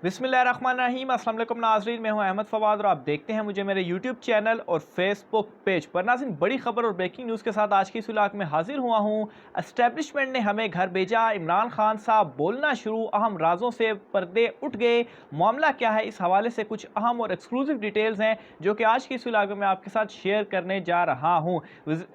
बिस्मिल्लाहिर्रहमानिर्रहीम। अस्सलाम वालेकुम नाज़रीन, मैं हूं अहमद फवाद और आप देखते हैं मुझे मेरे यूट्यूब चैनल और फेसबुक पेज पर। नाज़रीन, बड़ी खबर और ब्रेकिंग न्यूज़ के साथ आज की इस व्लॉग में हाजिर हुआ हूं। एस्टेब्लिशमेंट ने हमें घर भेजा, इमरान खान साहब बोलना शुरू, अहम राजों से पर्दे उठ गए। मामला क्या है, इस हवाले से कुछ अहम और एक्सक्लूसिव डिटेल्स हैं जो कि आज की इस व्लॉग में आपके साथ शेयर करने जा रहा हूँ।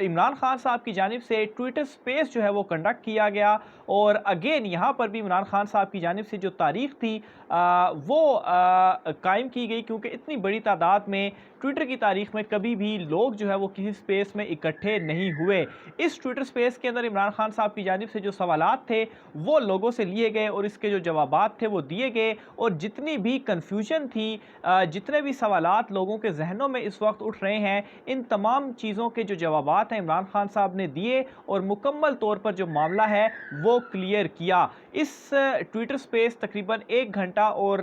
इमरान खान साहब की जानिब से ट्विटर स्पेस जो है वो कंडक्ट किया गया और अगेन यहाँ पर भी इमरान खान साहब की जानिब से जो तारीख थी वो कायम की गई, क्योंकि इतनी बड़ी तादाद में ट्विटर की तारीख में कभी भी लोग जो है वो किसी स्पेस में इकट्ठे नहीं हुए। इस ट्विटर स्पेस के अंदर इमरान खान साहब की जानिब से जो सवालात थे वो लोगों से लिए गए और इसके जो जवाबात थे वो दिए गए, और जितनी भी कन्फ्यूजन थी, जितने भी सवालात लोगों के जहनों में इस वक्त उठ रहे हैं, इन तमाम चीज़ों के जो जवाबात हैं इमरान खान साहब ने दिए और मुकम्मल तौर पर जो मामला है वो क्लियर किया। इस ट्विटर स्पेस तकरीबन 1 घंटा और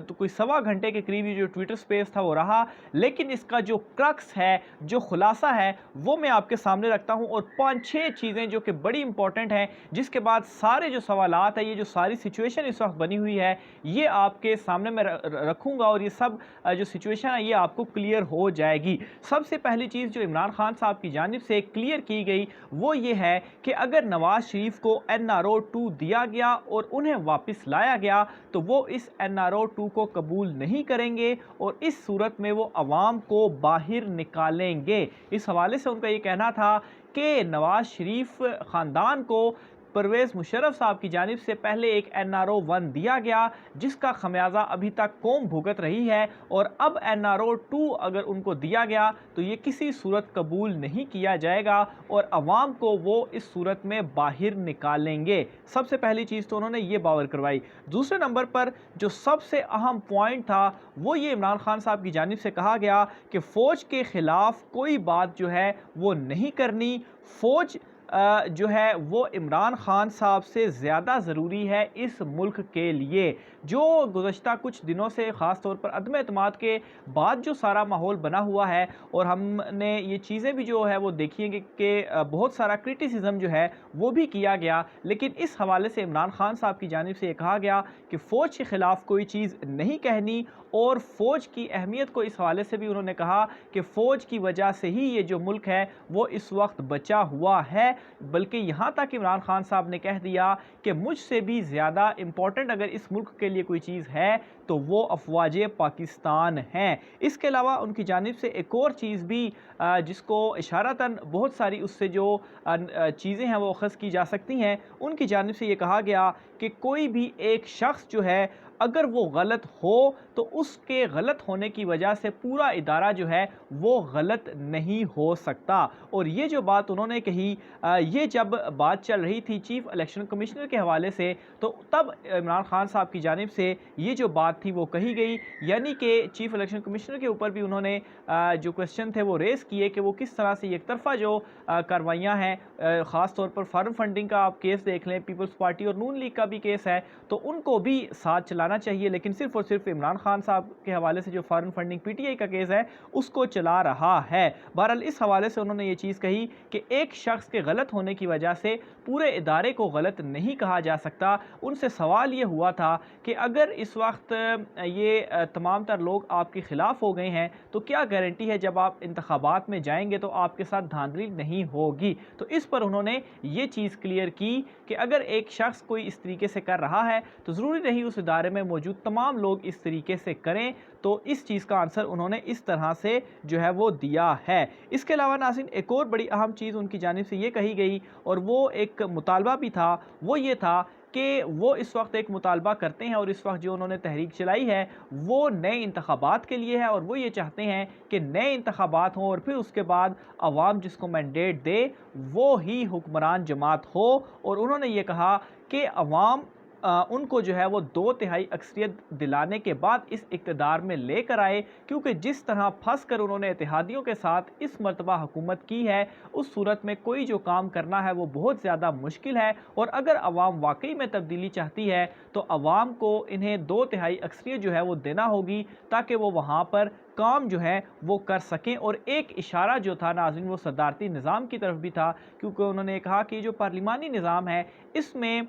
तो कोई सवा घंटे के करीब ये जो ट्विटर स्पेस था वो रहा, लेकिन इसका जो क्रक्स है, जो खुलासा है, वो मैं आपके सामने रखता हूं और 5-6 चीज़ें जो कि बड़ी इंपॉर्टेंट हैं, जिसके बाद सारे जो सवालात हैं, ये जो सारी सिचुएशन इस वक्त बनी हुई है, ये आपके सामने मैं रखूँगा और ये सब जो सिचुएशन है ये आपको क्लियर हो जाएगी। सबसे पहली चीज़ जो इमरान खान साहब की जानिब से क्लियर की गई वो ये है कि अगर नवाज शरीफ को NRO 2 दिया गया और उन्हें वापस लाया गया तो वो इस NRO 2 को कबूल नहीं करेंगे और इस सूरत में वो अवाम को बाहर निकालेंगे। इस हवाले से उनका ये कहना था कि नवाज शरीफ ख़ानदान को परवेज़ मुशर्रफ साहब की जानिब से पहले एक NRO 1 दिया गया, जिसका खमियाजा अभी तक कौम भुगत रही है, और अब NRO 2 अगर उनको दिया गया तो ये किसी सूरत कबूल नहीं किया जाएगा और अवाम को वो इस सूरत में बाहर निकालेंगे। सबसे पहली चीज़ तो उन्होंने ये बावर करवाई। दूसरे नंबर पर जो सबसे अहम पॉइंट था वो ये इमरान खान साहब की जानिब से कहा गया कि फ़ौज के ख़िलाफ़ कोई बात जो है वो नहीं करनी। फ़ौज जो है वो इमरान खान साहब से ज़्यादा ज़रूरी है इस मुल्क के लिए। जो गुज़श्ता कुछ दिनों से ख़ास तौर पर अदम एतमाद के बाद जो सारा माहौल बना हुआ है, और हमने ये चीज़ें भी जो है वो देखी हैं कि बहुत सारा क्रिटिसिज्म जो है वो भी किया गया, लेकिन इस हवाले से इमरान खान साहब की जानिब से ये कहा गया कि फ़ौज के ख़िलाफ़ कोई चीज़ नहीं कहनी, और फ़ौज की अहमियत को इस हवाले से भी उन्होंने कहा कि फ़ौज की वजह से ही ये जो मुल्क है वो इस वक्त बचा हुआ है। बल्कि यहाँ तक इमरान खान साहब ने कह दिया कि मुझसे भी ज़्यादा इम्पॉर्टेंट अगर इस मुल्क के लिए कोई चीज़ है तो वो अफवाज पाकिस्तान हैं। इसके अलावा उनकी जानिब से एक और चीज़ भी जिसको इशारतन बहुत सारी उससे जो चीज़ें हैं वो अख़ज़ की जा सकती हैं, उनकी जानिब से ये कहा गया कि कोई भी एक शख्स जो है अगर वो गलत हो तो उसके गलत होने की वजह से पूरा इदारा जो है वो गलत नहीं हो सकता। और ये जो बात उन्होंने कही, ये जब बात चल रही थी चीफ़ इलेक्शन कमिश्नर के हवाले से, तो तब इमरान खान साहब की जानिब से ये जो बात थी वो कही गई, यानी कि चीफ़ इलेक्शन कमिश्नर के ऊपर भी उन्होंने जो क्वेश्चन थे वो रेज़ किए कि वो किस तरह से एक तरफ़ा जो कार्रवाइयाँ हैं, ख़ास तौर पर फॉरेन फंडिंग का आप केस देख लें, पीपल्स पार्टी और नून लीग का भी केस है, तो उनको भी साथ चलाना चाहिए, लेकिन सिर्फ़ और सिर्फ इमरान खान साहब के हवाले से जो फॉरेन फंडिंग PTI का केस है उसको चला रहा है। बहरहाल इस हवाले से उन्होंने ये चीज़ कही कि एक शख्स के गलत होने की वजह से पूरे इदारे को गलत नहीं कहा जा सकता। उनसे सवाल ये हुआ था कि अगर इस वक्त ये तमाम तर लोग आपके ख़िलाफ़ हो गए हैं तो क्या गारंटी है जब आप इंतखाबात में जाएंगे तो आपके साथ धांधली नहीं होगी। तो इस पर उन्होंने ये चीज़ क्लियर की कि अगर एक शख्स कोई इस तरीके से कर रहा है तो ज़रूरी नहीं उस इदारे में मौजूद तमाम लोग इस तरीके से करें। तो इस चीज़ का आंसर उन्होंने इस तरह से जो है वो दिया है। इसके अलावा नाज़रीन, एक और बड़ी अहम चीज़ उनकी जानिब से ये कही गई और वो एक मुतालबा भी था, वो ये था कि वो इस वक्त एक मुतालबा करते हैं और इस वक्त जो उन्होंने तहरीक चलाई है वो नए इंतखाबात के लिए है, और वो ये चाहते हैं कि नए इंतखाबात हों और फिर उसके बाद अवाम जिसको मैंडेट दे वो ही हुक्मरान जमात हो। और उन्होंने ये कहा कि अवाम उनको जो है वो 2/3 अक्सरियत दिलाने के बाद इस इक़्तिदार में लेकर आए, क्योंकि जिस तरह फंस कर उन्होंने इत्तेहादियों के साथ इस मरतबा हुकूमत की है, उस सूरत में कोई जो काम करना है वो बहुत ज़्यादा मुश्किल है। और अगर अवाम वाकई में तब्दीली चाहती है तो अवाम को इन्हें 2/3 अक्सरियत जो है वो देना होगी, ताकि वो वहाँ पर काम जो है वो कर सकें। और एक इशारा जो था नाज़रीन वो सदारती निज़ाम की तरफ भी था, क्योंकि उन्होंने कहा कि जो पार्लिमानी निज़ाम है इसमें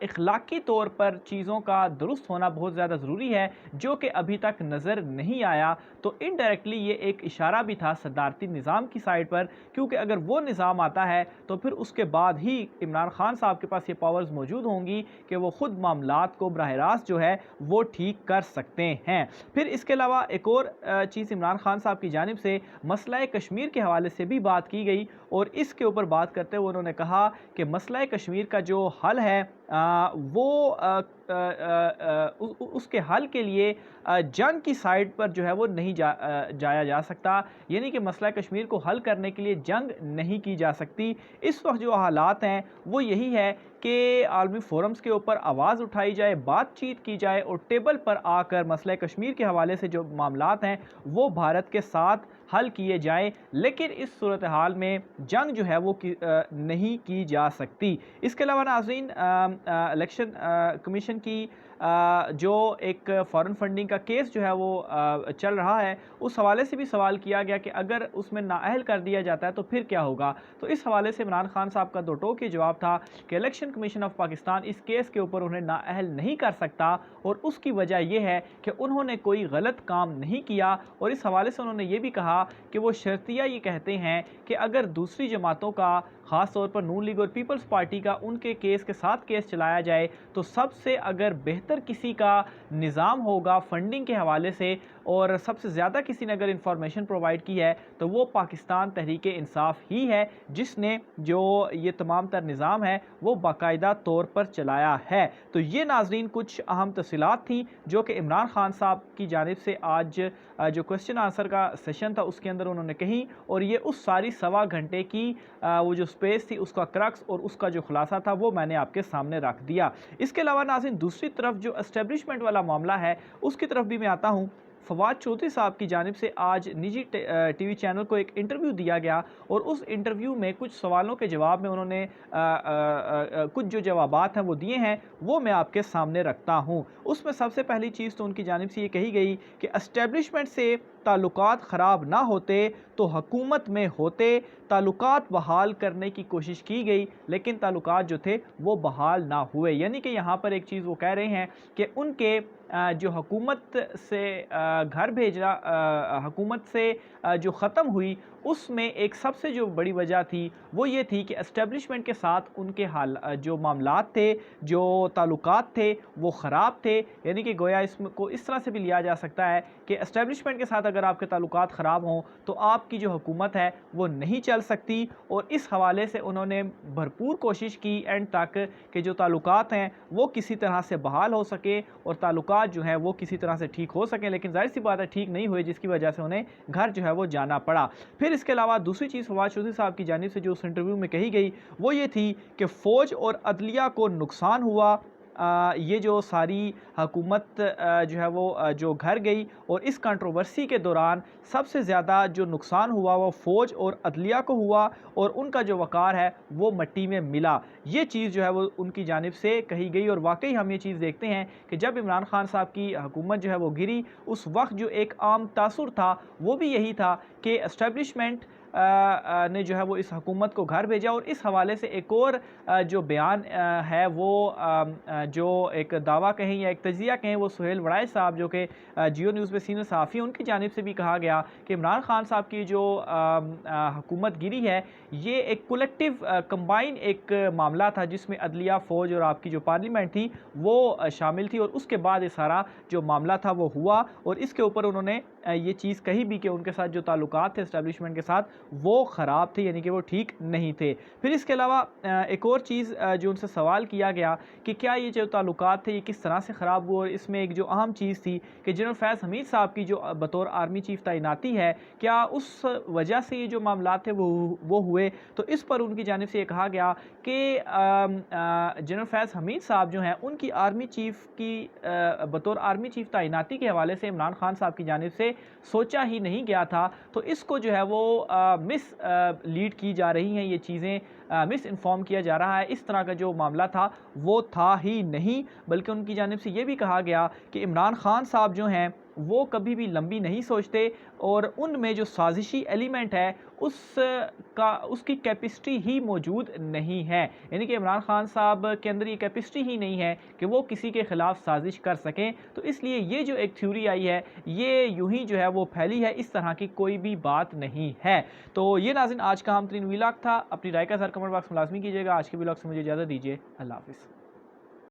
इखलाकी तौर पर चीज़ों का दुरुस्त होना बहुत ज़्यादा ज़रूरी है, जो कि अभी तक नज़र नहीं आया। तो इनडायरेक्टली ये एक इशारा भी था सदारती निज़ाम की साइड पर, क्योंकि अगर वो निज़ाम आता है तो फिर उसके बाद ही इमरान खान साहब के पास ये पावर्स मौजूद होंगी कि वो ख़ुद मामलात को बराह रास्त जो है वो ठीक कर सकते हैं। फिर इसके अलावा एक और चीज़ इमरान खान साहब की जानिब से मसला कश्मीर के हवाले से भी बात की गई, और इसके ऊपर बात करते हुए उन्होंने कहा कि मसला कश्मीर का जो हल है उसके हल के लिए जंग की साइड पर जो है वो नहीं जाया जा सकता, यानी कि मसला कश्मीर को हल करने के लिए जंग नहीं की जा सकती। इस वक्त जो हालात हैं वो यही है कि आलमी फोरम्स के ऊपर आवाज़ उठाई जाए, बातचीत की जाए और टेबल पर आकर मसला कश्मीर के हवाले से जो मामलात हैं वो भारत के साथ हल किए जाएं, लेकिन इस सूरत हाल में जंग जो है वो नहीं की जा सकती। इसके अलावा नाज़रीन, इलेक्शन कमीशन की जो एक फ़ॉरेन फंडिंग का केस जो है वो चल रहा है, उस हवाले से भी सवाल किया गया कि अगर उसमें नाअहल कर दिया जाता है तो फिर क्या होगा। तो इस हवाले से इमरान खान साहब का दो टोक ये जवाब था कि इलेक्शन कमीशन ऑफ पाकिस्तान इस केस के ऊपर उन्हें नाअहल नहीं कर सकता, और उसकी वजह यह है कि उन्होंने कोई गलत काम नहीं किया। और इस हवाले से उन्होंने ये भी कहा कि वो शर्तिया ये कहते हैं कि अगर दूसरी जमातों का, ख़ास तौर पर नून लीग और पीपल्स पार्टी का, उनके केस के साथ केस चलाया जाए तो सबसे अगर बेहतर किसी का निज़ाम होगा फंडिंग के हवाले से, और सबसे ज़्यादा किसी ने अगर इंफॉर्मेशन प्रोवाइड की है तो वो पाकिस्तान तहरीक इंसाफ ही है, जिसने जो ये तमाम तर निज़ाम है वो बाकायदा तौर पर चलाया है। तो ये नाजरीन कुछ अहम तफसीलात थी जो कि इमरान खान साहब की जानिब से आज जो क्वेश्चन आंसर का सेशन था उसके अंदर उन्होंने कही, और ये उस सारी सवा घंटे की वो जो स्पेस थी उसका क्रक्स और उसका जो खुलासा था वो मैंने आपके सामने रख दिया। इसके अलावा नाज़रीन, दूसरी तरफ जो एस्टेब्लिशमेंट वाला मामला है उसकी तरफ भी मैं आता हूँ। फवाद चौधरी साहब की जानिब से आज निजी टीवी चैनल को एक इंटरव्यू दिया गया, और उस इंटरव्यू में कुछ सवालों के जवाब में उन्होंने कुछ जो जवाबात हैं वो दिए हैं, वो मैं आपके सामने रखता हूँ। उसमें सबसे पहली चीज़ तो उनकी जानिब से ये कही गई कि एस्टेब्लिशमेंट से ताल्लुकात ख़राब ना होते तो हुकूमत में होते, ताल्लुकात बहाल करने की कोशिश की गई लेकिन ताल्लुकात जो थे वो बहाल ना हुए। यानी कि यहाँ पर एक चीज़ वो कह रहे हैं कि उनके जो हुकूमत से घर भेजना, हुकूमत से जो ख़त्म हुई, उसमें एक सबसे जो बड़ी वजह थी वो ये थी कि एस्टेब्लिशमेंट के साथ उनके हाल जो मामलात थे, जो ताल्लुकात थे वो ख़राब थे। यानी कि गोया इसको इस तरह से भी लिया जा सकता है कि एस्टेब्लिशमेंट के साथ अगर आपके ताल्लुकात ख़राब हों तो आपकी जो हुकूमत है वो नहीं चल सकती, और इस हवाले से उन्होंने भरपूर कोशिश की एंड तक कि जो ताल्लुकात हैं वो किसी तरह से बहाल हो सके और ताल्लुकात जो हैं वो किसी तरह से ठीक हो सकें, लेकिन जाहिर सी बात है ठीक नहीं हुए, जिसकी वजह से उन्हें घर जो है वो जाना पड़ा। फिर इसके अलावा दूसरी चीज़ फवाद चौधरी साहब की जानिब से जो उस इंटरव्यू में कही गई वो ये थी कि फ़ौज और अदलिया को नुकसान हुआ। ये जो सारी हुकूमत जो है वो जो घर गई, और इस कंट्रोवर्सी के दौरान सबसे ज़्यादा जो नुकसान हुआ वो फ़ौज और अदलिया को हुआ, और उनका जो वक़ार है वो मिट्टी में मिला। ये चीज़ जो है वो उनकी जानिब से कही गई, और वाकई हम ये चीज़ देखते हैं कि जब इमरान खान साहब की हुकूमत जो है वो गिरी, उस वक्त जो एक आम तासुर था वो भी यही था कि एस्टेब्लिशमेंट ने जो है वो इस हुकूमत को घर भेजा। और इस हवाले से एक और जो बयान है वो जो एक दावा कहें या एक तजिया कहें, वो सुहेल वड़ाई साहब जो कि जियो न्यूज़ में सीनियर सहाफ़ी, उनकी जानिब से भी कहा गया कि इमरान खान साहब की जो हुकूमत गिरी है ये एक कलेक्टिव कंबाइन एक मामला था, जिसमें अदलिया, फ़ौज और आपकी जो पार्लियामेंट थी वो शामिल थी, और उसके बाद ये सारा जो मामला था वो हुआ। और इसके ऊपर उन्होंने ये चीज़ कही भी कि उनके साथ जो ताल्लुकात थे एस्टेब्लिशमेंट के साथ वो ख़राब थे, यानी कि वो ठीक नहीं थे। फिर इसके अलावा एक और चीज़ जो उनसे सवाल किया गया कि क्या ये जो ताल्लुकात थे ये किस तरह से ख़राब हुए, और इसमें एक जो अहम चीज़ थी कि जनरल फैज़ हमीद साहब की जो बतौर आर्मी चीफ़ तैनाती है, क्या उस वजह से ये जो मामलात थे वो हुए। तो इस पर उनकी जानिब से ये कहा गया कि जनरल फैज़ हमीद साहब जो हैं उनकी आर्मी चीफ़ की बतौर आर्मी चीफ़ तैनाती के हवाले से इमरान खान साहब की जानिब से सोचा ही नहीं गया था। तो इसको जो है वो मिस लीड की जा रही हैं, ये चीज़ें मिस इन्फॉर्म किया जा रहा है। इस तरह का जो मामला था वो था ही नहीं, बल्कि उनकी जानिब से ये भी कहा गया कि इमरान खान साहब जो हैं वो कभी भी लंबी नहीं सोचते और उनमें जो साजिशी एलिमेंट है उसकी कैपेसिटी ही मौजूद नहीं है। यानी कि इमरान खान साहब के अंदर ये कैपेसिटी ही नहीं है कि वो किसी के ख़िलाफ़ साजिश कर सकें। तो इसलिए ये जो एक थ्योरी आई है ये यूं ही जो है वो फैली है, इस तरह की कोई भी बात नहीं है। तो ये नाज़रीन आज का हम तरीन व्लॉग था। अपनी राय का सर कमेंट बॉक्स में लाजमी कीजिएगा। आज के व्लॉग से मुझे इजाज़त दीजिए। अल्लाह हाफ़िज़।